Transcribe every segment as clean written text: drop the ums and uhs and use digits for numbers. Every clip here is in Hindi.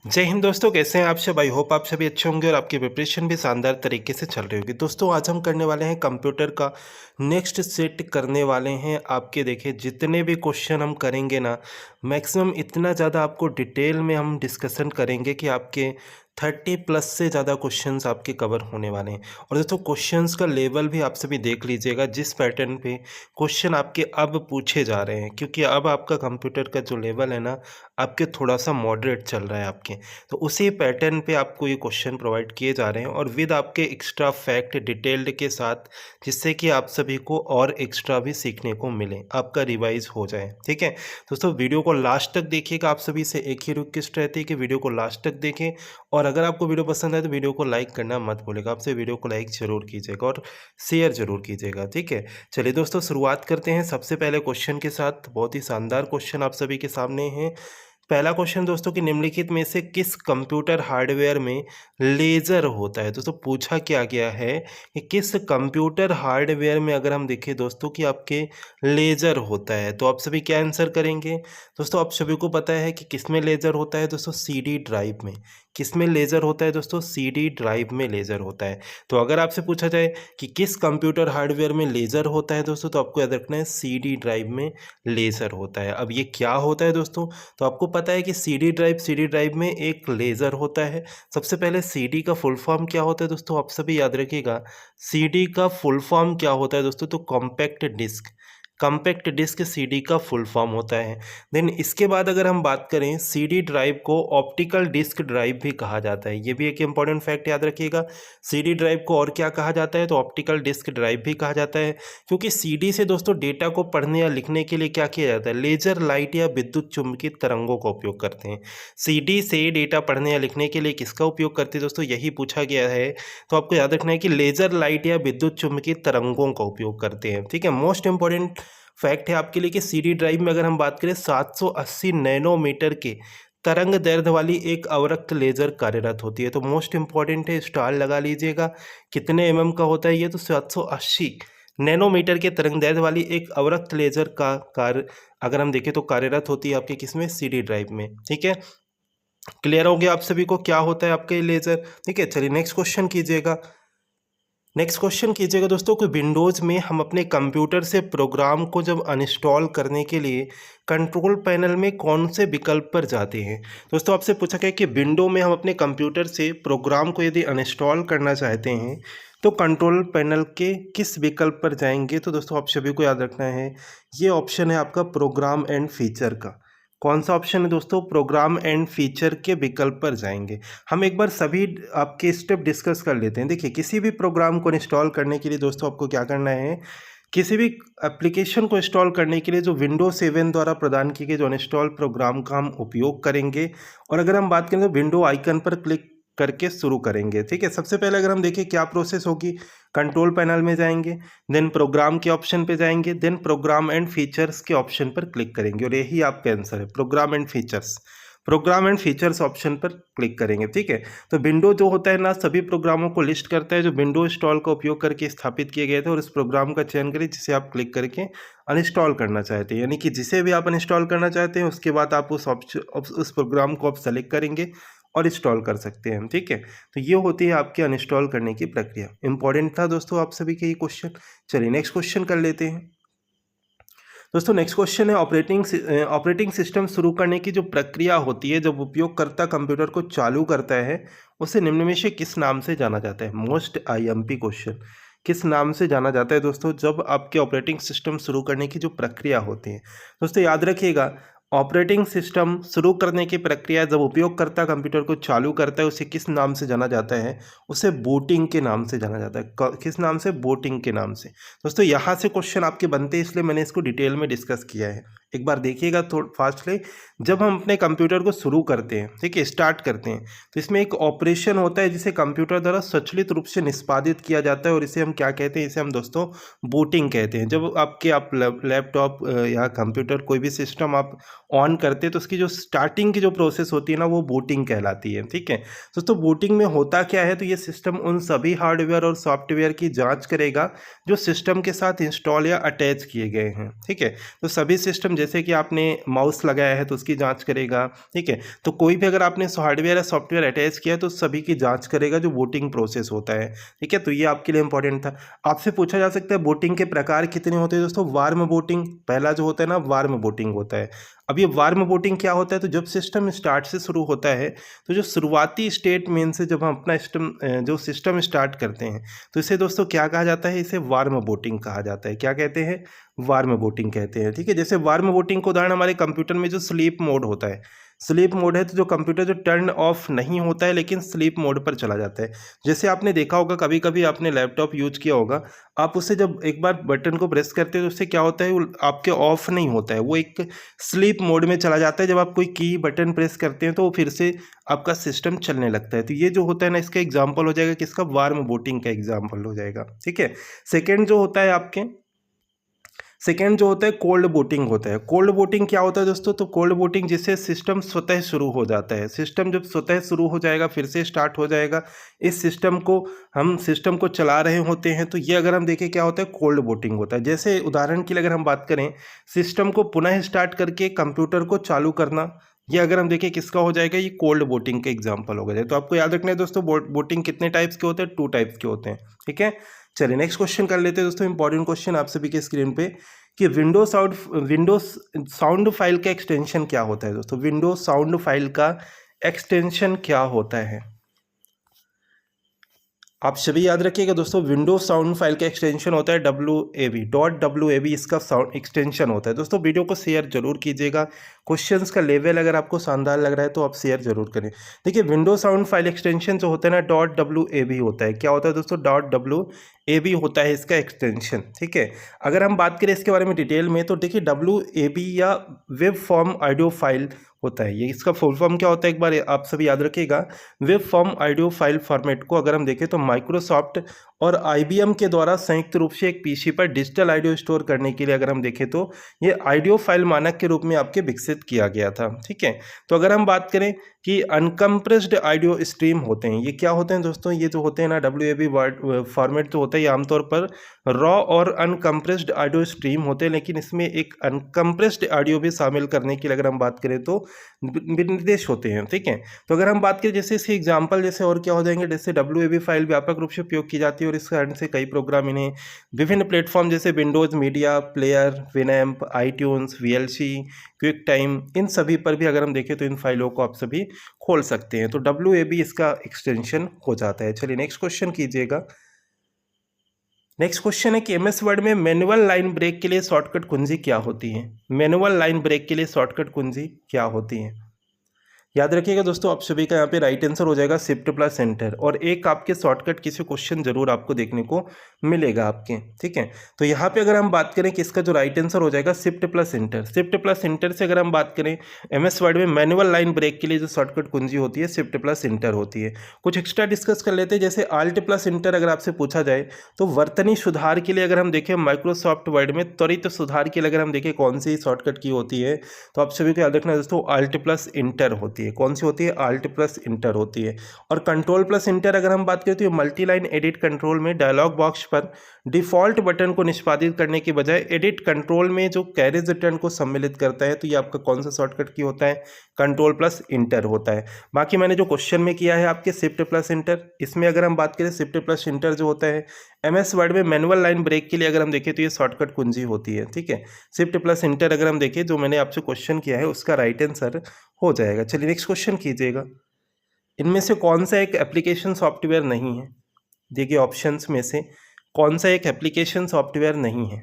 जय हिंद दोस्तों, कैसे हैं आप सब। आई होप आप सभी अच्छे होंगे और आपकी प्रिपरेशन भी शानदार तरीके से चल रही होगी। दोस्तों आज हम करने वाले हैं कंप्यूटर का नेक्स्ट सेट करने वाले हैं आपके। देखिए जितने भी क्वेश्चन हम करेंगे ना, मैक्सिमम इतना ज़्यादा आपको डिटेल में हम डिस्कशन करेंगे कि आपके 30+ से ज़्यादा क्वेश्चंस आपके कवर होने वाले हैं। और दोस्तों क्वेश्चंस का लेवल भी आप सभी देख लीजिएगा, जिस पैटर्न पे क्वेश्चन आपके अब पूछे जा रहे हैं, क्योंकि अब आपका कंप्यूटर का जो लेवल है ना, आपके थोड़ा सा मॉडरेट चल रहा है आपके। तो उसी पैटर्न पे आपको ये क्वेश्चन प्रोवाइड किए जा रहे हैं और विद आपके एक्स्ट्रा फैक्ट डिटेल्ड के साथ, जिससे कि आप सभी को और एक्स्ट्रा भी सीखने को मिले, आपका रिवाइज हो जाए। ठीक है दोस्तों, वीडियो को लास्ट तक देखिएगा। आप सभी से एक ही रिक्वेस्ट रहती है कि वीडियो को लास्ट तक देखें, और अगर आपको वीडियो पसंद आए तो वीडियो को लाइक करना मत भूलिएगा। आपसे वीडियो को लाइक जरूर कीजिएगा और शेयर जरूर कीजिएगा। ठीक है, चलिए दोस्तों शुरुआत करते हैं सबसे पहले क्वेश्चन के साथ। बहुत ही शानदार क्वेश्चन आप सभी के सामने है। पहला क्वेश्चन दोस्तों कि निम्नलिखित में से किस कंप्यूटर हार्डवेयर में लेज़र होता है। दोस्तों पूछा क्या गया है कि किस कंप्यूटर हार्डवेयर में अगर हम देखें दोस्तों कि आपके लेज़र होता है, तो आप सभी क्या आंसर करेंगे। दोस्तों आप सभी को पता है कि किस में लेज़र होता है दोस्तों, सीडी ड्राइव में। किस में लेज़र होता है दोस्तों, सीडी ड्राइव में लेज़र होता है। तो अगर आपसे पूछा जाए कि किस कंप्यूटर हार्डवेयर में लेज़र होता है दोस्तों, तो आपको याद रखना है सीडी ड्राइव में लेज़र होता है। अब ये क्या होता है दोस्तों, तो आपको पता है कि सीडी ड्राइव में एक लेज़र होता है। सबसे पहले सीडी का फुल फॉर्म क्या होता है दोस्तों, आप सभी याद रखिएगा। सीडी का फुल फॉर्म क्या होता है दोस्तों, तो compact disc. Compact disc CD का फुल फॉर्म होता है। देन इसके बाद अगर हम बात करें, सीडी ड्राइव को ऑप्टिकल डिस्क ड्राइव भी कहा जाता है। ये भी एक इंपॉर्टेंट फैक्ट याद रखिएगा। सीडी ड्राइव को और क्या कहा जाता है, तो ऑप्टिकल डिस्क ड्राइव भी कहा जाता है, क्योंकि सीडी से दोस्तों डेटा को पढ़ने या लिखने के लिए क्या किया जाता है, लेजर लाइट या विद्युत चुम्बकीय तरंगों का उपयोग करते हैं। सीडी से डेटा पढ़ने या लिखने के लिए किसका उपयोग करते हैं दोस्तों, यही पूछा गया है। तो आपको याद रखना है कि लेजर लाइट या विद्युत चुम्बकीय तरंगों का उपयोग करते हैं। ठीक है, मोस्ट इंपॉर्टेंट फैक्ट है आपके लिए कि सीडी ड्राइव में अगर हम बात करें 780 नैनोमीटर के तरंग दैर्ध्य वाली एक अवरक्त लेजर कार्यरत होती है। तो मोस्ट इंपॉर्टेंट है, स्टार लगा लीजिएगा। कितने एमएम का होता है ये, तो 780 नैनोमीटर के तरंग दैर्ध्य वाली एक अवरक्त लेजर का कार्य अगर हम देखें तो कार्यरत होती है आपके किसमें, सीडी ड्राइव में। ठीक है, क्लियर हो गया आप सभी को क्या होता है आपका ये लेजर। ठीक है, चलिए नेक्स्ट क्वेश्चन कीजिएगा। नेक्स्ट क्वेश्चन कीजिएगा दोस्तों कि विंडोज़ में हम अपने कंप्यूटर से प्रोग्राम को जब अनइंस्टॉल करने के लिए कंट्रोल पैनल में कौन से विकल्प पर जाते हैं। दोस्तों आपसे पूछा गया कि विंडो में हम अपने कंप्यूटर से प्रोग्राम को यदि अनइंस्टॉल करना चाहते हैं तो कंट्रोल पैनल के किस विकल्प पर जाएंगे। तो दोस्तों आप सभी को याद रखना है, ये ऑप्शन है आपका प्रोग्राम एंड फीचर का। कौन सा ऑप्शन है दोस्तों, प्रोग्राम एंड फीचर के विकल्प पर जाएंगे। हम एक बार सभी आपके स्टेप डिस्कस कर लेते हैं। देखिए किसी भी प्रोग्राम को इंस्टॉल करने के लिए दोस्तों आपको क्या करना है, किसी भी एप्लीकेशन को इंस्टॉल करने के लिए जो विंडोज 7 द्वारा प्रदान किए गए जो अनइंस्टॉल प्रोग्राम का हम उपयोग करेंगे। और अगर हम बात करें तो विंडो आइकन पर क्लिक करके शुरू करेंगे। ठीक है, सबसे पहले अगर हम देखें क्या प्रोसेस होगी, कंट्रोल पैनल में जाएंगे, देन प्रोग्राम के ऑप्शन पे जाएंगे, देन प्रोग्राम एंड फीचर्स के ऑप्शन पर क्लिक करेंगे। और यही आपका आंसर है, program and features. Program and features option पर क्लिक करेंगे। ठीक है, तो विंडो जो होता है ना, सभी प्रोग्रामों को लिस्ट करता है जो विंडो इंस्टॉल का उपयोग करके स्थापित किए गए थे, और इस प्रोग्राम का चयन करें जिसे आप क्लिक करके अनइंस्टॉल करना चाहते हैं। यानी कि जिसे भी आप अनइंस्टॉल करना चाहते हैं उसके बाद आप उस प्रोग्राम को आप सेलेक्ट करेंगे और इंस्टॉल कर सकते हैं। ठीक है, तो ये होती है आपके अनइंस्टॉल करने की प्रक्रिया। इंपॉर्टेंट था दोस्तों आप सभी के ये क्वेश्चन। चलिए नेक्स्ट क्वेश्चन कर लेते हैं। दोस्तों नेक्स्ट क्वेश्चन है, ऑपरेटिंग सिस्टम शुरू करने की जो प्रक्रिया होती है जब उपयोगकर्ता कंप्यूटर को चालू करता है, उसे निम्न में से किस नाम से जाना जाता है। मोस्ट आईएमपी क्वेश्चन, किस नाम से जाना जाता है दोस्तों जब आपके ऑपरेटिंग सिस्टम शुरू करने की जो प्रक्रिया होती है। दोस्तों याद रखिएगा, ऑपरेटिंग सिस्टम शुरू करने की प्रक्रिया जब उपयोगकर्ता कंप्यूटर को चालू करता है उसे किस नाम से जाना जाता है, उसे बूटिंग के नाम से जाना जाता है। किस नाम से, बूटिंग के नाम से। दोस्तों यहाँ से क्वेश्चन आपके बनते हैं, इसलिए मैंने इसको डिटेल में डिस्कस किया है। एक बार देखिएगा थोड़ा फास्टली। जब हम अपने कंप्यूटर को शुरू करते हैं, ठीक है, स्टार्ट करते हैं, तो इसमें एक ऑपरेशन होता है जिसे कंप्यूटर द्वारा स्वचालित रूप से निष्पादित किया जाता है, और इसे हम क्या कहते हैं, इसे हम दोस्तों बूटिंग कहते हैं। जब आप लैपटॉप या कंप्यूटर कोई भी सिस्टम आप ऑन करते हैं तो उसकी जो स्टार्टिंग की जो प्रोसेस होती है ना, वो बूटिंग कहलाती है। ठीक है दोस्तों, बूटिंग में होता क्या है, तो ये सिस्टम उन सभी हार्डवेयर और सॉफ्टवेयर की जांच करेगा जो सिस्टम के साथ इंस्टॉल या अटैच किए गए हैं। ठीक है, तो सभी सिस्टम जैसे कि आपने माउस लगाया है तो उसकी जांच करेगा, ठीक है। तो कोई भी अगर आपने हार्डवेयर या सॉफ्टवेयर अटैच किया है तो सभी की जांच करेगा जो वोटिंग प्रोसेस होता है, ठीक है। तो ये आपके लिए इंपॉर्टेंट था। आपसे पूछा जा सकता है वोटिंग के प्रकार कितने होते हैं दोस्तों। वार्म वोटिंग पहला जो होता है ना, वार्म वोटिंग होता है। अब ये वार्म वोटिंग क्या होता है, तो जब सिस्टम स्टार्ट से शुरू होता है तो जो शुरुआती स्टेट में से जब हम अपना जो सिस्टम स्टार्ट करते हैं तो इसे दोस्तों क्या कहा जाता है, इसे वार्म वोटिंग कहा जाता है। क्या कहते हैं, वार्म वोटिंग कहते हैं, ठीक है। जैसे वार्म वोटिंग का उदाहरण हमारे कंप्यूटर में जो स्लीप मोड होता है, स्लीप मोड है तो जो कंप्यूटर जो टर्न ऑफ नहीं होता है लेकिन स्लीप मोड पर चला जाता है। जैसे आपने देखा होगा कभी कभी आपने लैपटॉप यूज किया होगा, आप उससे जब एक बार बटन को प्रेस करते हैं तो उससे क्या होता है, वो आपके ऑफ नहीं होता है, वो एक स्लीप मोड में चला जाता है। जब आप कोई की बटन प्रेस करते हैं तो वो फिर से आपका सिस्टम चलने लगता है। तो ये जो होता है ना, इसका एग्जाम्पल हो जाएगा किसका, वार्म बूटिंग का एग्जाम्पल हो जाएगा, ठीक है। सेकेंड जो होता है आपके, सेकेंड जो होता है कोल्ड बूटिंग होता है। कोल्ड बूटिंग क्या होता है दोस्तों, तो कोल्ड बूटिंग जिससे सिस्टम स्वतः शुरू हो जाता है। सिस्टम जब स्वतः शुरू हो जाएगा, फिर से स्टार्ट हो जाएगा, इस सिस्टम को हम सिस्टम को चला रहे होते हैं, तो ये अगर हम देखें क्या होता है, कोल्ड बूटिंग होता है। जैसे उदाहरण के लिए अगर हम बात करें, सिस्टम को पुनः स्टार्ट करके कंप्यूटर को चालू करना, ये अगर हम देखें किसका हो जाएगा, ये कोल्ड बूटिंग का एग्जाम्पल हो गया। तो आपको याद रखना है दोस्तों, बूटिंग कितने टाइप्स के होते हैं, 2 टाइप्स के होते हैं, ठीक है। चलिए नेक्स्ट क्वेश्चन कर लेते हैं दोस्तों, इंपॉर्टेंट क्वेश्चन आप सभी के स्क्रीन पे, कि विंडोज साउंड फाइल का एक्सटेंशन क्या होता है दोस्तों। विंडोज साउंड फाइल का एक्सटेंशन क्या होता है, आप सभी याद रखिएगा दोस्तों। विंडोज साउंड फाइल का एक्सटेंशन होता है WAV, इसका साउंड एक्सटेंशन होता है दोस्तों। वीडियो को शेयर जरूर कीजिएगा, क्वेश्चंस का लेवल अगर आपको शानदार लग रहा है तो आप शेयर जरूर करें। देखिए विंडोज साउंड फाइल एक्सटेंशन जो होता है ना, .WAV होता है। क्या होता है दोस्तों, .WAV होता है इसका एक्सटेंशन, ठीक है। अगर हम बात करें इसके बारे में डिटेल में, तो देखिए WAV या वेब फॉर्म ऑडियो फाइल होता है। ये इसका फुल फॉर्म क्या होता है, एक बार आप सभी याद रखिएगा। Web form audio file format को अगर हम देखें तो माइक्रोसॉफ्ट और IBM के द्वारा संयुक्त रूप से एक पीसी पर डिजिटल ऑडियो स्टोर करने के लिए अगर हम देखें तो ये ऑडियो फाइल मानक के रूप में आपके विकसित किया गया था, ठीक है। तो अगर हम बात करें कि अनकम्प्रेस्ड ऑडियो स्ट्रीम होते हैं, ये क्या होते हैं दोस्तों, ये जो होते हैं ना WAV वर्ड फॉर्मेट जो होता है, ये आमतौर पर रॉ और अनकम्प्रेस्ड ऑडियो स्ट्रीम होते हैं, लेकिन इसमें एक अनकम्प्रेस्ड ऑडियो भी शामिल करने के लिए अगर हम बात करें तो विनिर्देश होते हैं, ठीक है। तो अगर हम बात करें जैसे इसके एग्जाम्पल जैसे और क्या हो जाएंगे, जैसे WAV फाइल व्यापक रूप से उपयोग की जाती है और इस कारण से कई प्रोग्राम इन्हें विभिन्न प्लेटफॉर्म जैसे Windows Media Player, Winamp, iTunes, VLC, QuickTime, इन सभी पर भी अगर हम देखें तो इन फाइलों को आप सभी खोल सकते हैं। तो WAV इसका एक्सटेंशन हो जाता है। चलिए नेक्स्ट क्वेश्चन कीजिएगा। नेक्स्ट क्वेश्चन है कि MS वर्ड में मैनुअल लाइन ब्रेक के लिए शॉर्टकट कुंजी क्या होती है। मैनुअल लाइन ब्रेक के लिए शॉर्टकट कुंजी क्या होती है, याद रखिएगा दोस्तों। आप सभी का यहाँ पे राइट आंसर हो जाएगा Shift+Enter, और एक आपके शॉर्टकट किसी क्वेश्चन जरूर आपको देखने को मिलेगा आपके, ठीक है। तो यहाँ पे अगर हम बात करें कि इसका जो राइट आंसर हो जाएगा Shift+Enter। Shift+Enter से अगर हम बात करें MS वर्ड में मैनुअल लाइन ब्रेक के लिए जो शॉर्टकट कुंजी होती है Shift+Enter होती है। कुछ एक्स्ट्रा डिस्कस कर लेते हैं, जैसे Alt+Enter अगर आपसे पूछा जाए तो वर्तनी सुधार के लिए अगर हम देखें माइक्रोसॉफ्ट वर्ड में त्वरित सुधार के लिए अगर हम देखें कौन सी शॉर्टकट की होती है, तो आप सभी को याद रखना है दोस्तों, Alt+Enter होती है। कौन सी होती है, Alt+Enter होती है। और Control+Enter अगर हम बात करें तो ये मल्टी लाइन एडिट कंट्रोल में डायलॉग बॉक्स पर डिफॉल्ट बटन को निष्पादित करने के बजाय एडिट कंट्रोल में जो कैरेज रिटर्न को सम्मिलित करता है, तो ये आपका कौन सा शॉर्टकट की होता है, Control+Enter होता है। बाकी मैंने जो क्वेश्चन में किया है आपके Shift+Enter, इसमें अगर हम बात करें Shift+Enter जो होता है MS वर्ड में मैनुअल लाइन ब्रेक के लिए अगर हम देखें तो ये शॉर्टकट कुंजी होती है, ठीक है। Shift+Enter अगर हम देखें जो मैंने आपसे क्वेश्चन किया है उसका राइट आंसर हो जाएगा। चलिए नेक्स्ट क्वेश्चन कीजिएगा। इनमें से कौन सा एक एप्लीकेशन सॉफ्टवेयर नहीं है, देखिए ऑप्शंस में से कौन सा एक एप्लीकेशन सॉफ्टवेयर नहीं है।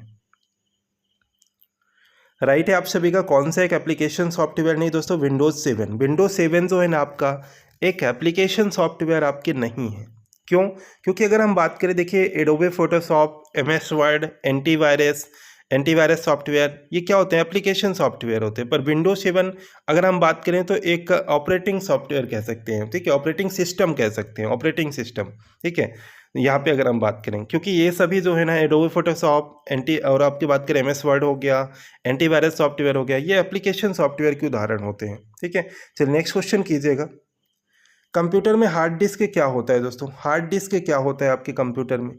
राइट है आप सभी का, कौन सा एक एप्लीकेशन सॉफ्टवेयर नहीं दोस्तों, विंडोज 7 जो है ना आपका एक एप्लीकेशन सॉफ्टवेयर आपके नहीं है। क्यों, क्योंकि अगर हम बात करें देखिए Adobe Photoshop, MS word, antivirus software, ये क्या होते हैं, एप्लीकेशन सॉफ्टवेयर होते हैं। पर विंडोज 7 अगर हम बात करें तो एक ऑपरेटिंग सॉफ्टवेयर कह सकते हैं, ठीक है, ऑपरेटिंग सिस्टम कह सकते हैं, ऑपरेटिंग सिस्टम, ठीक है। यहाँ पे अगर हम बात करें, क्योंकि ये सभी जो है ना एडोबे फोटोशॉप और आपकी बात करें MS वर्ड हो गया, एंटीवायरस सॉफ्टवेयर हो गया, ये एप्लीकेशन सॉफ्टवेयर के उदाहरण होते हैं, ठीक है। चलिए नेक्स्ट क्वेश्चन कीजिएगा। कंप्यूटर में हार्ड डिस्क क्या होता है दोस्तों, हार्ड डिस्क क्या होता है आपके कंप्यूटर में।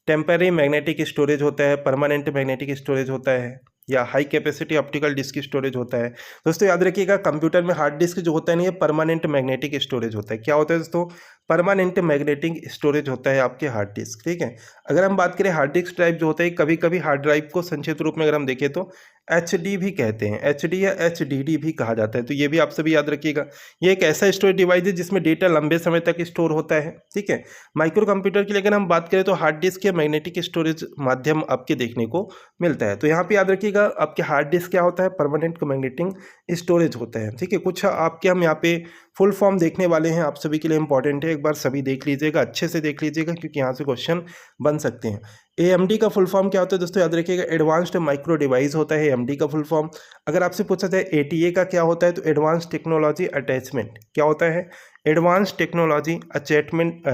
टेम्पररी मैग्नेटिक स्टोरेज होता है, परमानेंट मैग्नेटिक स्टोरेज होता है, या high capacity optical disk storage होता है। दोस्तों याद रखिएगा, कंप्यूटर में हार्ड डिस्क जो होता है ना, ये परमानेंट मैग्नेटिक स्टोरेज होता है। क्या होता है दोस्तों? परमानेंट मैग्नेटिक स्टोरेज होता है आपके हार्ड डिस्क, ठीक है। अगर हम बात करें हार्ड डिस्क ड्राइव जो होता है, कभी कभी हार्ड ड्राइव को संक्षिप्त रूप में अगर हम देखें तो HD भी कहते हैं, HD या HDD भी कहा जाता है। तो ये भी आप सभी याद रखिएगा। ये एक ऐसा स्टोरेज डिवाइस है जिसमें डेटा लंबे समय तक स्टोर होता है, ठीक है। माइक्रो कंप्यूटर के लिए अगर हम बात करें तो हार्ड डिस्क या मैग्नेटिक स्टोरेज माध्यम आपके देखने को मिलता है। तो यहाँ पे याद रखिएगा, आपके हार्ड डिस्क क्या होता है? परमानेंट मैग्नेटिक स्टोरेज होता है, ठीक है। कुछ आपके हम यहाँ पे फुल फॉर्म देखने वाले हैं, आप सभी के लिए इंपॉर्टेंट है, एक बार सभी देख लीजिएगा, अच्छे से देख लीजिएगा, क्योंकि यहाँ से क्वेश्चन बन सकते हैं। AMD का फुल फॉर्म क्या होता है दोस्तों? याद रखिएगा, एडवांस्ड माइक्रो डिवाइस होता है AMD का फुल फॉर्म। अगर आपसे पूछा जाए ATA का क्या होता है, तो एडवांस टेक्नोलॉजी अटैचमेंट क्या होता है? एडवांस टेक्नोलॉजी अटैचमेंट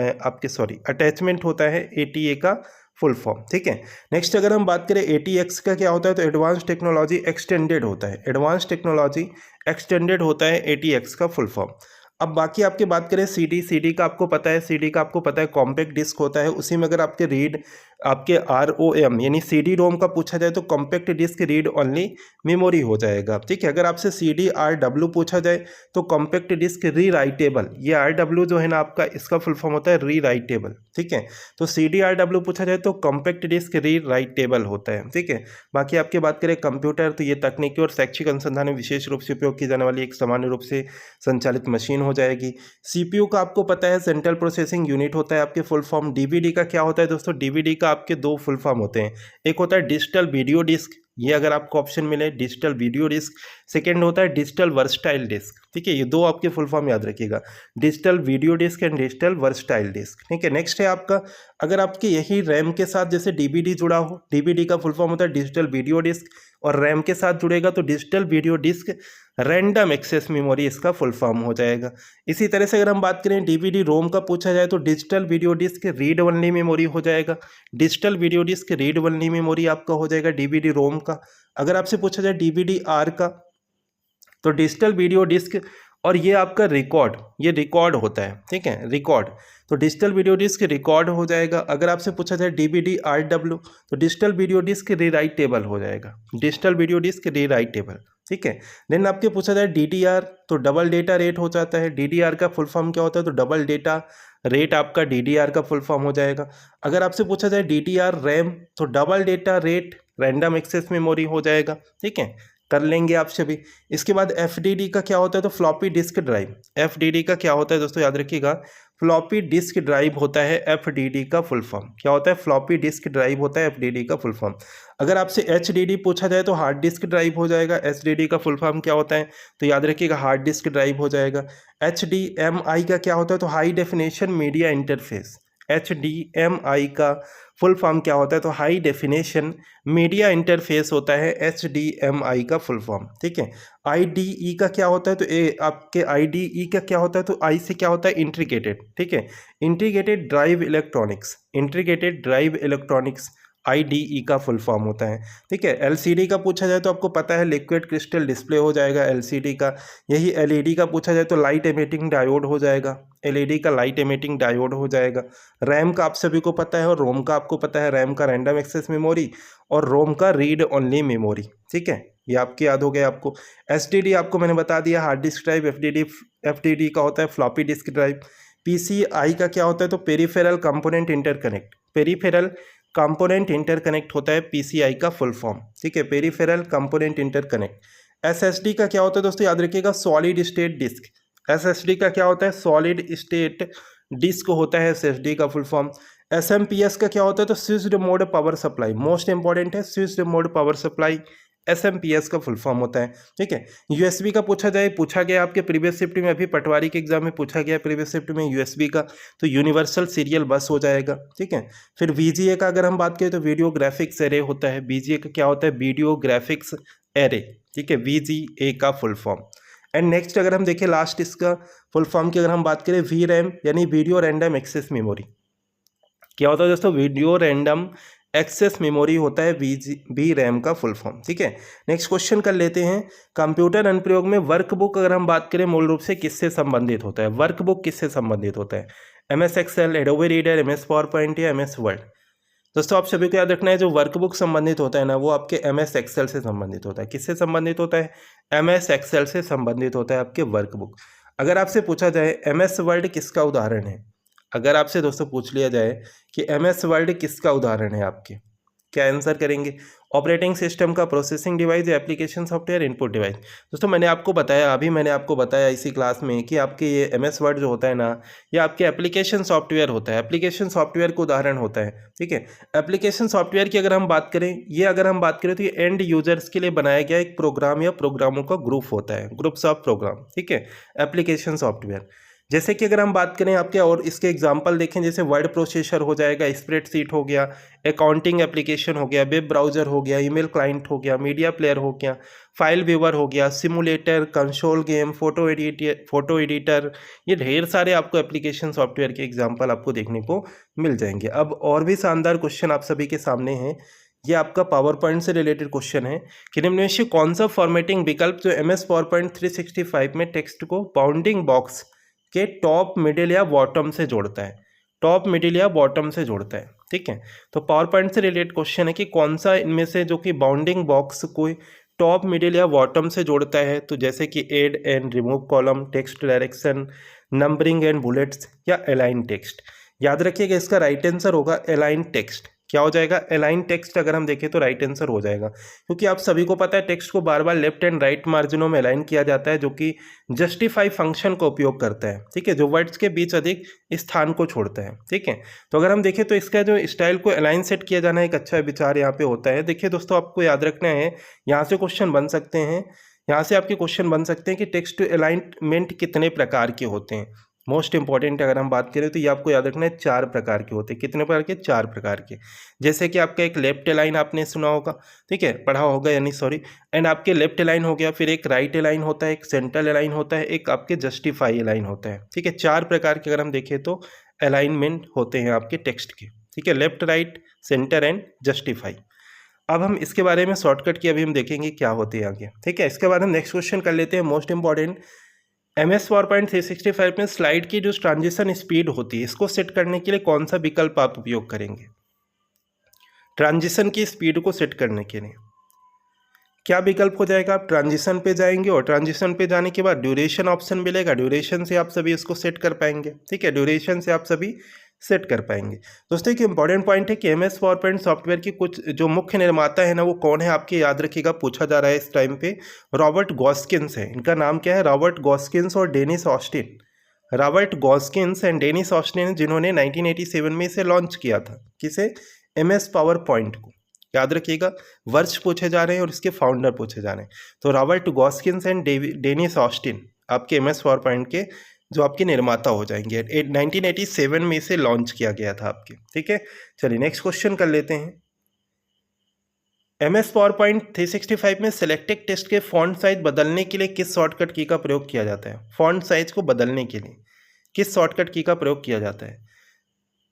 होता है ATA का फुल फॉर्म, ठीक है। नेक्स्ट अगर हम बात करें ATX का क्या होता है, तो एडवांस टेक्नोलॉजी एक्सटेंडेड होता है। एडवांस टेक्नोलॉजी एक्सटेंडेड होता है ATX का फुल फॉर्म। अब बाकी आपके बात करें CD का आपको पता है, CD का आपको पता है कॉम्पैक्ट डिस्क होता है। उसी में अगर आपके रीड आपके ROM यानी CD-ROM का पूछा जाए तो compact disc read only memory हो जाएगा, ठीक है। अगर आपसे CD-RW पूछा जाए तो कॉम्पैक्ट डिस्क री राइटेबल, ये RW जो है ना आपका, इसका फुल फॉर्म होता है री राइटेबल, ठीक है। तो CD-RW पूछा जाए तो कॉम्पैक्ट डिस्क री राइटेबल होता है, ठीक है। बाकी आपकी बात करें कंप्यूटर, तो ये तकनीकी और शैक्षिक अनुसंधान में विशेष रूप से उपयोग की जाने वाली एक सामान्य रूप से संचालित मशीन हो जाएगी। CPU का आपको पता है सेंट्रल प्रोसेसिंग यूनिट होता है आपके फुल फॉर्म। DVD का क्या होता है दोस्तों? DVD का आपके दो फुल फॉर्म होते हैं, एक होता है डिजिटल वीडियो डिस्क, ये अगर आपको ऑप्शन मिले डिजिटल वीडियो डिस्क, सेकंड होता है डिजिटल वर्सटाइल डिस्क, ठीक है। ये दो आपके फुल फॉर्म याद रखिएगा, digital video disc and digital versatile disc, ठीक है। नेक्स्ट है आपका, अगर आपके यही रैम के साथ जैसे DVD जुड़ा हो, DVD का फुल फॉर्म होता है डिजिटल वीडियो डिस्क, और रैम के साथ जुड़ेगा तो digital video disc random access memory इसका फुल फॉर्म हो जाएगा। इसी तरह से अगर हम बात करें DVD-ROM का पूछा जाए तो digital video disc read only memory हो जाएगा। Digital video disc read only memory आपका हो जाएगा DVD-ROM का। अगर आपसे पूछा जाए DVD-R का, तो डिजिटल वीडियो डिस्क, और ये आपका ये रिकॉर्ड होता है, ठीक है, रिकॉर्ड। तो डिजिटल वीडियो डिस्क रिकॉर्ड हो जाएगा। अगर आपसे पूछा जाए DVD-RW, तो डिजिटल वीडियो डिस्क रीराइटेबल हो जाएगा, डिजिटल वीडियो डिस्क रीराइटेबल, ठीक है। देन आपके पूछा जाए DDR, तो डबल डेटा रेट हो जाता है। DDR का फुल फॉर्म क्या होता है? तो डबल डेटा रेट आपका DDR का फुल फॉर्म हो जाएगा। अगर आपसे पूछा जाए DDR रैम, तो double data rate random access memory हो जाएगा, ठीक है, कर लेंगे आप सभी। इसके बाद FDD का क्या होता है? तो फ्लॉपी डिस्क ड्राइव। FDD का क्या होता है दोस्तों? याद रखिएगा, फ्लॉपी डिस्क ड्राइव होता है FDD का फुल फॉर्म। क्या होता है? फ्लॉपी डिस्क ड्राइव होता है FDD का फुल फॉर्म। अगर आपसे HDD पूछा जाए तो हार्ड डिस्क ड्राइव हो जाएगा। HDD का फुल फॉर्म क्या होता है? तो याद रखिएगा, हार्ड डिस्क ड्राइव हो जाएगा। HDMI का क्या होता है? तो high definition media interface. HDMI का फुल फॉर्म क्या होता है? तो हाई डेफिनेशन मीडिया इंटरफेस होता है HDMI का फुल फॉर्म, ठीक है। IDE का क्या होता है? तो आपके IDE का क्या होता है? तो I से क्या होता है? इंटीग्रेटेड, ठीक है, integrated drive electronics, integrated drive electronics IDE का फुल फॉर्म होता है, ठीक है। LCD का पूछा जाए तो आपको पता है लिक्विड क्रिस्टल डिस्प्ले हो जाएगा LCD का। यही LED का पूछा जाए तो लाइट एमिटिंग डायोड हो जाएगा, LED का लाइट एमिटिंग डायोड हो जाएगा। रैम का आप सभी को पता है, और रोम का आपको पता है, रैम का रैंडम एक्सेस मेमोरी और रोम का रीड ओनली मेमोरी, ठीक है, ये आपके याद हो गया आपको। SDD आपको मैंने बता दिया, हार्ड डिस्क ड्राइव। FDD का होता है फ्लॉपी डिस्क ड्राइव। PCI का क्या होता है? तो peripheral component interconnect, peripheral component interconnect होता है PCI का फुल फॉर्म, ठीक है, पेरिफेरल कंपोनेंट इंटरकनेक्ट। SSD का क्या होता है दोस्तों? याद रखिएगा, सॉलिड स्टेट डिस्क। SSD का क्या होता है? सॉलिड स्टेट डिस्क होता है SSD का फुल फॉर्म। SMPS का क्या होता है? तो switched mode power supply, most important है, switched mode power supply SMPS का फुल फॉर्म होता है, ठीक है। USB का पूछा गया आपके प्रीवियस शिफ्ट में, अभी पटवारी के एग्जाम में पूछा गया प्रीवियस शिफ्ट में USB का, तो यूनिवर्सल सीरियल बस हो जाएगा, ठीक है। फिर VGA का अगर हम बात करें तो वीडियो ग्राफिक्स एरे होता है। VGA का क्या होता है? वीडियो ग्राफिक्स एरे, ठीक है, VGA का फुल फॉर्म। एंड नेक्स्ट अगर हम देखें लास्ट इसका फुल फॉर्म की अगर हम बात करें, VRAM यानी वीडियो रैंडम एक्सेस मेमोरी। क्या होता है दोस्तों? वीडियो रैंडम एक्सेस मेमोरी होता है VRAM का फुल फॉर्म, ठीक है। नेक्स्ट क्वेश्चन कर लेते हैं, कंप्यूटर अनुप्रयोग में वर्कबुक अगर हम बात करें मूल रूप से किससे संबंधित होता है? वर्कबुक किससे संबंधित होता है? MS Excel, Adobe reader, MS power point या MS वर्ड? दोस्तों आप सभी को याद रखना है, जो वर्कबुक संबंधित होता है ना, वो आपके MS एक्सेल से संबंधित होता है। किससे संबंधित होता है? MS एक्सेल से संबंधित होता है आपके वर्कबुक। अगर आपसे पूछा जाए MS वर्ड किसका उदाहरण है, अगर आपसे दोस्तों पूछ लिया जाए कि MS वर्ड किसका उदाहरण है आपके, क्या आंसर करेंगे? ऑपरेटिंग सिस्टम का, प्रोसेसिंग डिवाइस, या एप्लीकेशन सॉफ्टवेयर, इनपुट डिवाइस। दोस्तों मैंने आपको बताया, अभी मैंने आपको बताया इसी क्लास में कि आपके ये MS वर्ड जो होता है ना, ये आपके एप्लीकेशन सॉफ्टवेयर होता है, एप्लीकेशन सॉफ्टवेयर का उदाहरण होता है। ठीक है, एप्लीकेशन सॉफ्टवेयर की अगर हम बात करें, ये अगर हम बात करें तो ये एंड यूजर्स के लिए बनाया गया एक प्रोग्राम या प्रोग्रामों का ग्रुप होता है, ग्रुप्स ऑफ प्रोग्राम। ठीक है, एप्लीकेशन सॉफ्टवेयर। जैसे कि अगर हम बात करें आपके और इसके एग्जांपल देखें, जैसे वर्ड प्रोसेसर हो जाएगा, स्प्रेडशीट हो गया, अकाउंटिंग एप्लीकेशन हो गया, वेब ब्राउज़र हो गया, ईमेल क्लाइंट हो गया, मीडिया प्लेयर हो गया, फाइल व्यूवर हो गया, simulator, console game, photo editor, ये ढेर सारे आपको एप्लीकेशन सॉफ्टवेयर के एग्जांपल आपको देखने को मिल जाएंगे। अब और भी शानदार क्वेश्चन आप सभी के सामने हैं। ये आपका पावर पॉइंट से रिलेटेड क्वेश्चन है कि निम्न में से कौन सा फॉर्मेटिंग विकल्प जो MS पावर पॉइंट 365 में टेक्स्ट को बाउंडिंग बॉक्स के टॉप, मिडिल या बॉटम से जोड़ता है, टॉप, मिडिल या बॉटम से जोड़ता है। ठीक है, तो पावर पॉइंट से रिलेटेड क्वेश्चन है कि कौन सा इनमें से जो कि बाउंडिंग बॉक्स को टॉप, मिडिल या बॉटम से जोड़ता है। तो जैसे कि add and remove column, text direction, numbering and bullets, या अलाइन टेक्स्ट। याद रखिएगा इसका राइट आंसर होगा अलाइन टेक्स्ट। क्या हो जाएगा? Align text. अगर हम देखें तो राइट आंसर हो जाएगा, क्योंकि आप सभी को पता है टेक्स्ट को बार बार लेफ्ट एंड राइट मार्जिनों में अलाइन किया जाता है, जो कि जस्टिफाई फंक्शन का उपयोग करता है। ठीक है, जो वर्ड्स के बीच अधिक स्थान को छोड़ता है। ठीक है, तो अगर हम देखें तो इसका जो स्टाइल को अलाइन सेट किया जाना एक अच्छा विचार यहाँ पे होता है। देखिए दोस्तों, आपको याद रखना है, यहाँ से क्वेश्चन बन सकते हैं, यहाँ से आपके क्वेश्चन बन सकते हैं कि टेक्स्ट अलाइनमेंट कितने प्रकार के होते हैं। मोस्ट इंपॉर्टेंट अगर हम बात करें तो ये आपको याद रखना है 4 प्रकार के होते हैं। कितने प्रकार के? 4 प्रकार के। जैसे कि आपका एक लेफ्ट अलाइन आपने सुना होगा, ठीक है, पढ़ा होगा यानी सॉरी, एंड आपके लेफ्ट अलाइन हो गया, फिर एक राइट अलाइन होता है, एक सेंट्रल अलाइन होता है, एक आपके जस्टिफाई अलाइन होता है। ठीक है, 4 प्रकार के अगर हम देखें तो अलाइनमेंट होते हैं आपके टेक्स्ट के। ठीक है, left, right, centre and justify. अब हम इसके बारे में शॉर्टकट की अभी हम देखेंगे क्या होते हैं आगे। ठीक है, इसके बाद हम नेक्स्ट क्वेश्चन कर लेते हैं, most important. MS power point 365 में स्लाइड की जो ट्रांजिशन स्पीड होती है, इसको सेट करने के लिए कौन सा विकल्प आप उपयोग करेंगे? ट्रांजिशन की स्पीड को सेट करने के लिए क्या विकल्प हो जाएगा? आप ट्रांजिशन पे जाएंगे और ट्रांजिशन पे जाने के बाद ड्यूरेशन ऑप्शन मिलेगा, ड्यूरेशन से आप सभी इसको सेट कर पाएंगे। ठीक है, ड्यूरेशन से आप सभी सेट कर पाएंगे। दोस्तों एक इंपॉर्टेंट पॉइंट है कि MS पावर पॉइंट सॉफ्टवेयर की कुछ जो मुख्य निर्माता है ना, वो कौन है आपके याद रखिएगा, पूछा जा रहा है इस टाइम पे। रॉबर्ट गॉस्किंस है, इनका नाम क्या है? रॉबर्ट गॉस्किंस और Dennis Austin. Robert Gaskins and Dennis Austin, जिन्होंने 1987 में इसे लॉन्च किया था। किसे? MS पावर पॉइंट को। याद रखिएगा, वर्ष पूछे जा रहे हैं और इसके फाउंडर पूछे जा रहे हैं। तो Robert Gaskins and Dennis Austin आपके MS पावर पॉइंट के जो आपके निर्माता हो जाएंगे। 1987 में इसे लॉन्च किया गया था आपके। ठीक है, चलिए नेक्स्ट क्वेश्चन कर लेते हैं। MS पावर पॉइंट 365 में सिलेक्टेड टेक्स्ट के फॉन्ट साइज बदलने के लिए किस शॉर्टकट की का प्रयोग किया जाता है? फॉन्ट साइज को बदलने के लिए किस शॉर्टकट की का प्रयोग किया जाता है?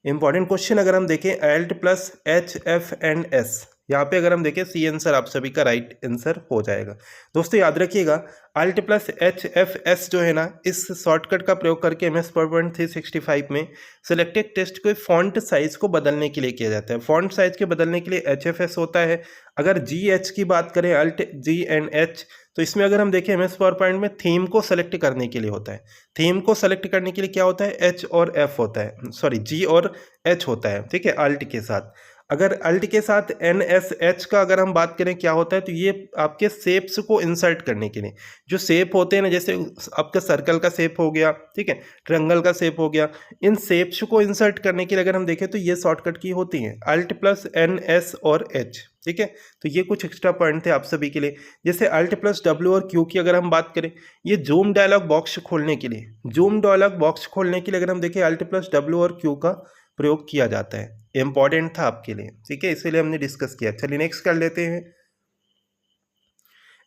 Important question. अगर हम देखें Alt+H+F+S, यहाँ पे अगर हम देखें सी आंसर आप सभी का राइट आंसर हो जाएगा। दोस्तों याद रखिएगा, Alt+H+F+S जो है ना, इस शॉर्टकट का प्रयोग करके MS पावर पॉइंट 365 में सिलेक्टेड टेक्स्ट के फॉन्ट साइज को बदलने के लिए किया जाता है। फॉन्ट साइज के बदलने के लिए HFS होता है। अगर GH की बात करें, Alt+G+H, तो इसमें अगर हम देखें MS पावर पॉइंट में थीम को सेलेक्ट करने के लिए होता है। थीम को सेलेक्ट करने के लिए क्या होता है? H और F होता है, सॉरी G और H होता है। ठीक है, अल्ट के साथ। अगर अल्ट के साथ NSH का अगर हम बात करें क्या होता है, तो ये आपके शेप्स को इंसर्ट करने के लिए, जो शेप होते हैं ना, जैसे आपका सर्कल का शेप हो गया, ठीक है, ट्रायंगल का शेप हो गया, इन शेप्स को इंसर्ट करने के लिए अगर हम देखें तो ये शॉर्टकट की होती हैं, Alt+NS और H। ठीक है, तो ये कुछ एक्स्ट्रा पॉइंट थे आप सभी के लिए। जैसे Alt+W और Q की अगर हम बात करें, ये जूम डायलॉग बॉक्स खोलने के लिए, जूम डायलॉग बॉक्स खोलने के लिए अगर हम देखें Alt+W और Q का प्रयोग किया जाता है। इंपॉर्टेंट था आपके लिए, ठीक है, इसीलिए हमने डिस्कस किया। चलिए नेक्स्ट कर लेते हैं।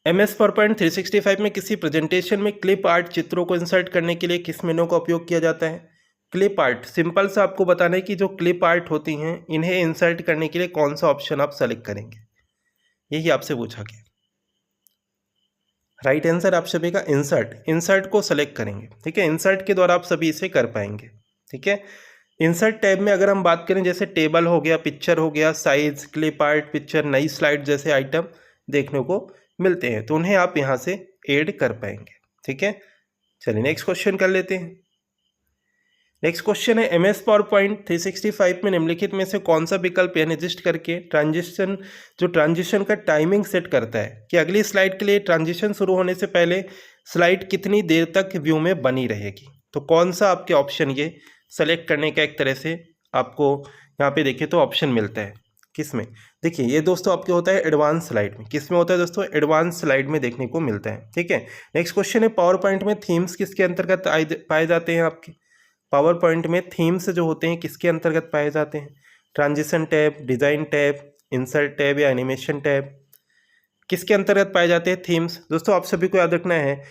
MS पावर पॉइंट 365 में किसी प्रेजेंटेशन में क्लिप आर्ट चित्रों को इंसर्ट करने के लिए किस मेनू का उपयोग किया जाता है? क्लिप आर्ट, सिंपल सा आपको बताना है कि जो क्लिप आर्ट होती हैं, इन्हें इंसर्ट करने के लिए कौन सा ऑप्शन आप सेलेक्ट करेंगे, यही आपसे पूछा गया। राइट आंसर आप सभी का इंसर्ट को सेलेक्ट करेंगे। ठीक है, इंसर्ट के द्वारा आप सभी इसे कर पाएंगे। ठीक है, इंसर्ट टैब में अगर हम बात करें जैसे टेबल हो गया, पिक्चर हो गया, साइज, क्लिप आर्ट, पिक्चर, नई स्लाइड जैसे आइटम देखने को मिलते हैं, तो उन्हें आप यहाँ से ऐड कर पाएंगे। ठीक है, चलिए नेक्स्ट क्वेश्चन कर लेते हैं। नेक्स्ट क्वेश्चन है MS पावरपॉइंट 365 में निम्नलिखित में से कौन सा विकल्प यह निर्दिष्ट करके ट्रांजिशन का टाइमिंग सेट करता है कि अगली स्लाइड के लिए ट्रांजिशन शुरू होने से पहले स्लाइड कितनी देर तक व्यू में बनी रहेगी। तो कौन सा आपके ऑप्शन ये सेलेक्ट करने का एक तरह से आपको यहाँ पे देखिए तो ऑप्शन मिलता है। किस में? देखिए ये दोस्तों आपके होता है एडवांस स्लाइड में। किस में होता है दोस्तों? एडवांस स्लाइड में देखने को मिलता है। ठीक है, नेक्स्ट क्वेश्चन है पावर पॉइंट में थीम्स किसके अंतर्गत पाए जाते हैं आपके? पावर पॉइंट में थीम्स जो होते हैं किसके अंतर्गत पाए जाते हैं? Transition tab, design tab, insert tab या एनिमेशन टैब, किसके अंतर्गत पाए जाते हैं थीम्स? दोस्तों आप सभी को याद रखना है,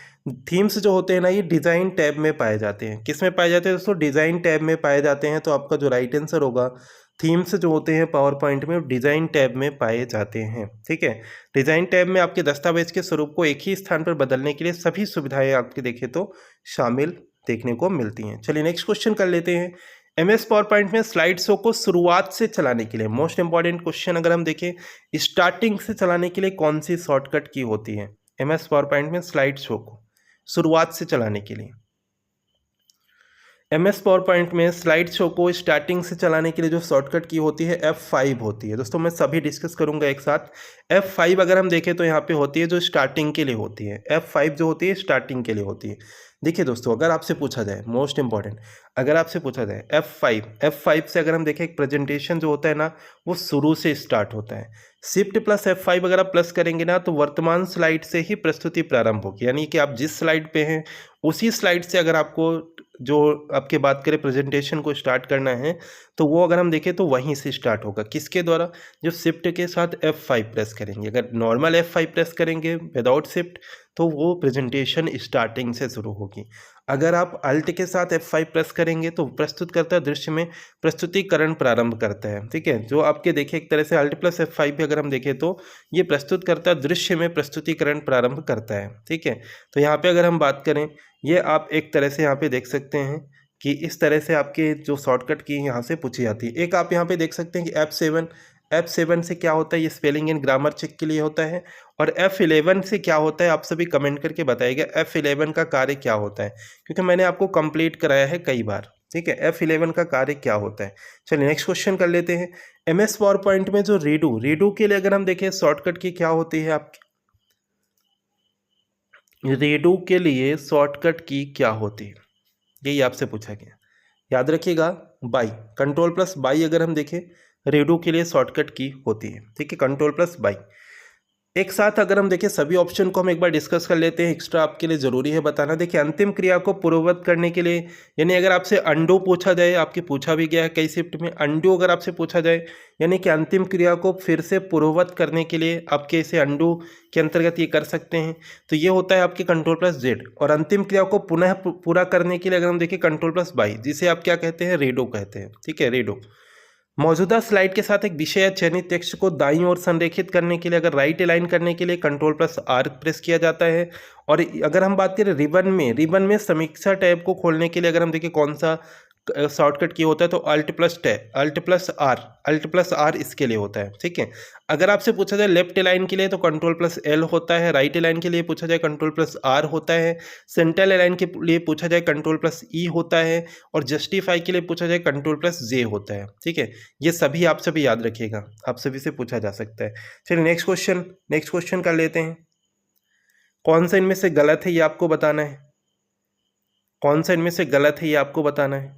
थीम्स जो होते हैं ना ये डिज़ाइन टैब में पाए जाते हैं। किस में पाए जाते हैं दोस्तों? डिज़ाइन टैब में पाए जाते हैं। तो आपका जो राइट आंसर होगा, थीम्स जो होते हैं पावर पॉइंट में डिज़ाइन टैब में पाए जाते हैं। ठीक है, डिज़ाइन टैब में आपके दस्तावेज के स्वरूप को एक ही स्थान पर बदलने के लिए सभी सुविधाएं आपके देखें तो शामिल देखने को मिलती हैं। चलिए नेक्स्ट क्वेश्चन कर लेते हैं। MS पावर पॉइंट में स्लाइड शो को शुरुआत से चलाने के लिए, मोस्ट इंपॉर्टेंट क्वेश्चन अगर हम देखें, स्टार्टिंग से चलाने के लिए कौन सी शॉर्टकट की होती है? MS पावर पॉइंट में स्लाइड शो को शुरुआत से चलाने के लिए MS पावर पॉइंट में स्लाइड शो को स्टार्टिंग से चलाने के लिए जो शॉर्टकट की होती है F5 होती है। दोस्तों मैं सभी डिस्कस करूंगा एक साथ। F5 अगर हम देखें तो यहाँ पे होती है जो स्टार्टिंग के लिए होती है। F5 जो होती है स्टार्टिंग के लिए होती है। देखिए दोस्तों अगर आपसे पूछा जाए, मोस्ट इंपॉर्टेंट, अगर आपसे पूछा जाए F5 से अगर हम देखें, एक प्रेजेंटेशन जो होता है ना वो शुरू से स्टार्ट होता है। शिफ्ट प्लस F5 अगर आप प्लस करेंगे ना तो वर्तमान स्लाइड से ही प्रस्तुति प्रारंभ होगी। यानी कि आप जिस स्लाइड पे हैं उसी स्लाइड से अगर आपको जो आपके बात करें प्रेजेंटेशन को स्टार्ट करना है तो वो अगर हम देखें तो वहीं से स्टार्ट होगा। किसके द्वारा? जो शिफ्ट के साथ F5 प्रेस करेंगे। अगर नॉर्मल F5 प्रेस करेंगे विदाउट शिफ्ट तो वो प्रेजेंटेशन स्टार्टिंग से शुरू होगी। अगर आप अल्ट के साथ F5 प्रेस करेंगे तो प्रस्तुतकर्ता दृश्य में प्रस्तुतिकरण प्रारंभ करता है। ठीक है, जो आपके देखें एक तरह से अल्ट प्लस F5 भी अगर हम देखें तो ये प्रस्तुतकर्ता दृश्य में प्रस्तुतिकरण प्रारंभ करता है। ठीक है, तो यहाँ पे अगर हम बात करें, ये आप एक तरह से यहाँ पे देख सकते हैं कि इस तरह से आपके जो शॉर्टकट की यहाँ से पूछी जाती है। एक आप यहाँ पे देख सकते हैं कि F7 से क्या होता है? ये स्पेलिंग एंड ग्रामर चेक के लिए होता है। और F11 से क्या होता है? आप सभी कमेंट करके बताइएगा F11 का कार्य क्या होता है, क्योंकि मैंने आपको कंप्लीट कराया है कई बार। ठीक है, F11 का कार्य क्या होता है। चलिए नेक्स्ट क्वेश्चन कर लेते हैं। MS पावर पॉइंट में जो रीडू के लिए अगर हम देखें शॉर्टकट की क्या होती है आपकी? रीडू के लिए शॉर्टकट की क्या होती है, यही आपसे पूछा गया। याद रखिएगा, बाई, कंट्रोल प्लस बाई अगर हम देखें रीडू के लिए शॉर्टकट की होती है। ठीक है, कंट्रोल प्लस बाई। एक साथ अगर हम देखें सभी ऑप्शन को हम एक बार डिस्कस कर लेते हैं, एक्स्ट्रा आपके लिए ज़रूरी है बताना। देखिए अंतिम क्रिया को पूर्ववत करने के लिए, यानी अगर आपसे अंडू पूछा जाए, आपके पूछा भी गया है कई शिफ्ट में, अंडू अगर आपसे पूछा जाए यानी कि अंतिम क्रिया को फिर से पूर्ववत करने के लिए आपके इसे अंडू के अंतर्गत ये कर सकते हैं, तो ये होता है आपके कंट्रोल प्लस जेड। और अंतिम क्रिया को पुनः पूरा करने के लिए अगर हम देखें कंट्रोल प्लस बाई, जिसे आप क्या कहते हैं? रीडो कहते हैं। ठीक है, रीडो। मौजूदा स्लाइड के साथ एक विषय या चयनित टेक्स्ट को दाईं ओर संरेखित करने के लिए अगर राइट अलाइन करने के लिए कंट्रोल प्लस आर प्रेस किया जाता है। और अगर हम बात करें रिबन में समीक्षा टैब को खोलने के लिए अगर हम देखें कौन सा शॉर्टकट की होता है तो अल्ट प्लस आर इसके लिए होता है। ठीक है, अगर आपसे पूछा जाए लेफ्ट अलाइन के लिए तो कंट्रोल प्लस एल होता है, राइट अलाइन के लिए पूछा जाए कंट्रोल प्लस आर होता है, सेंट्रल अलाइन के लिए पूछा जाए कंट्रोल प्लस ई होता है, और जस्टिफाई के लिए पूछा जाए कंट्रोल प्लस जे होता है। ठीक है, ये सभी आप सभी याद रखिएगा, आप सभी से पूछा जा सकता है। चलिए नेक्स्ट क्वेश्चन कर लेते हैं। कौन सा इनमें से गलत है ये आपको बताना है, कौन सा इनमें से गलत है ये आपको बताना है।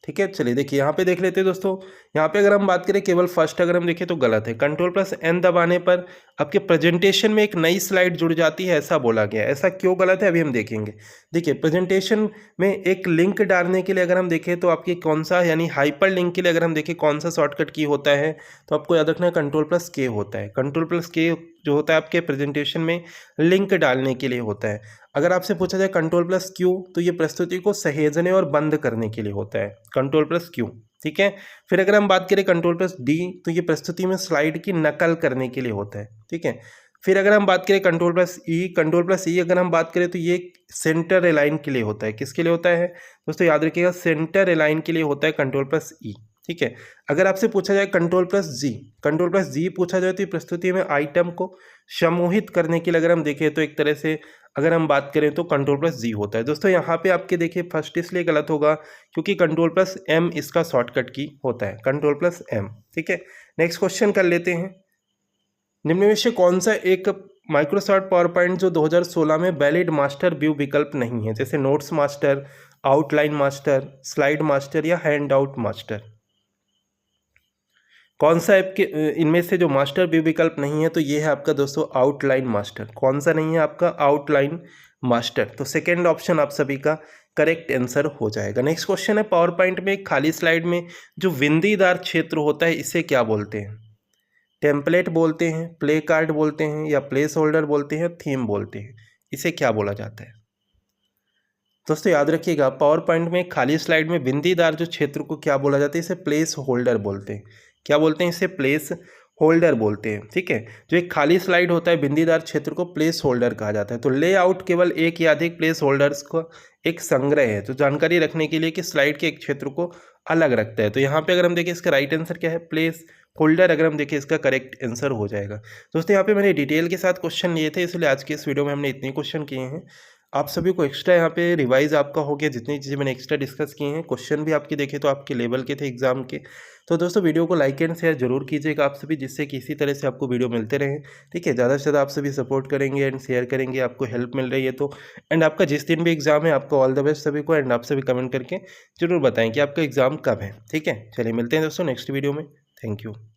ठीक है, चलिए देखिए यहाँ पे देख लेते हैं दोस्तों। यहाँ पे अगर हम बात करें केवल फर्स्ट अगर हम देखें तो गलत है। कंट्रोल प्लस एन दबाने पर आपके प्रेजेंटेशन में एक नई स्लाइड जुड़ जाती है, ऐसा बोला गया है। ऐसा क्यों गलत है अभी हम देखेंगे। देखिए प्रेजेंटेशन में एक लिंक डालने के लिए अगर हम देखें तो आपकी कौन सा, यानी हाइपर लिंक के लिए अगर हम देखें कौन सा शॉर्टकट की होता है, तो आपको याद रखना है कंट्रोल प्लस के होता है। कंट्रोल प्लस के जो होता है आपके प्रेजेंटेशन में लिंक डालने के लिए होता है। अगर आपसे पूछा जाए कंट्रोल प्लस क्यू तो ये प्रस्तुति को सहेजने और बंद करने के लिए होता है, कंट्रोल प्लस क्यू। ठीक है, फिर अगर हम बात करें कंट्रोल प्लस डी तो ये प्रस्तुति में स्लाइड की नकल करने के लिए होता है। ठीक है, फिर अगर हम बात करें कंट्रोल प्लस ई अगर हम बात करें तो ये सेंटर अलाइन के लिए होता है। किसके लिए होता है दोस्तों, याद रखिएगा, सेंटर अलाइन के लिए होता है कंट्रोल प्लस ई। ठीक है, अगर आपसे पूछा जाए कंट्रोल प्लस जी पूछा जाए तो प्रस्तुति में आइटम को समूहित करने के लिए अगर हम देखें तो एक तरह से अगर हम बात करें तो कंट्रोल प्लस जी होता है। दोस्तों यहाँ पे आपके देखिए फर्स्ट इसलिए गलत होगा क्योंकि कंट्रोल प्लस एम इसका शॉर्टकट की होता है, कंट्रोल प्लस एम। ठीक है, नेक्स्ट क्वेश्चन कर लेते हैं। निम्न में से कौन सा एक माइक्रोसॉफ्ट पावर पॉइंट जो 2016 में वैलिड मास्टर व्यू विकल्प नहीं है, जैसे notes master, outline master, slide master या हैंड आउट मास्टर? कौन सा ऐप के इनमें से जो मास्टर व्यू विकल्प नहीं है तो ये है आपका दोस्तों आउटलाइन मास्टर। कौन सा नहीं है आपका, आउटलाइन मास्टर। तो सेकेंड ऑप्शन आप सभी का करेक्ट आंसर हो जाएगा। नेक्स्ट क्वेश्चन है, पावर पॉइंट में एक खाली स्लाइड में जो बिंदीदार क्षेत्र होता है इसे क्या बोलते हैं? टेम्पलेट बोलते हैं, प्ले कार्ड बोलते हैं या प्लेस होल्डर बोलते हैं, थीम बोलते हैं, इसे क्या बोला जाता है? दोस्तों याद रखिएगा, पावर पॉइंट में खाली स्लाइड में बिंदीदार जो क्षेत्र को क्या बोला जाता है, इसे प्लेस होल्डर बोलते हैं। क्या बोलते हैं? इसे प्लेस होल्डर बोलते हैं। ठीक है, जो एक खाली स्लाइड होता है बिंदीदार क्षेत्र को प्लेस होल्डर कहा जाता है। तो लेआउट केवल एक या अधिक प्लेस होल्डर्स का एक संग्रह है, तो जानकारी रखने के लिए कि स्लाइड के एक क्षेत्र को अलग रखता है। तो यहाँ पे अगर हम देखें इसका राइट आंसर क्या है, प्लेस होल्डर। अगर हम देखें इसका करेक्ट आंसर हो जाएगा। दोस्तों यहाँ पे मैंने डिटेल के साथ क्वेश्चन लिए थे, इसलिए आज के इस वीडियो में हमने इतने क्वेश्चन किए हैं। आप सभी को एक्स्ट्रा यहाँ पे रिवाइज आपका हो गया, जितनी चीज़ें मैंने एक्स्ट्रा डिस्कस किए हैं। क्वेश्चन भी आपके देखे तो आपके लेवल के थे एग्जाम के। तो दोस्तों वीडियो को लाइक एंड शेयर जरूर कीजिएगा आप सभी, जिससे कि इसी तरह से आपको वीडियो मिलते रहें। ठीक है, ज़्यादा से ज़्यादा आप सभी सपोर्ट करेंगे एंड शेयर करेंगे, आपको हेल्प मिल रही है तो। एंड आपका जिस दिन भी एग्जाम है आपको ऑल द बेस्ट सभी को। एंड आप सभी कमेंट करके जरूर बताएं कि आपका एग्जाम कब है। ठीक है, चलिए मिलते हैं दोस्तों नेक्स्ट वीडियो में। Thank you.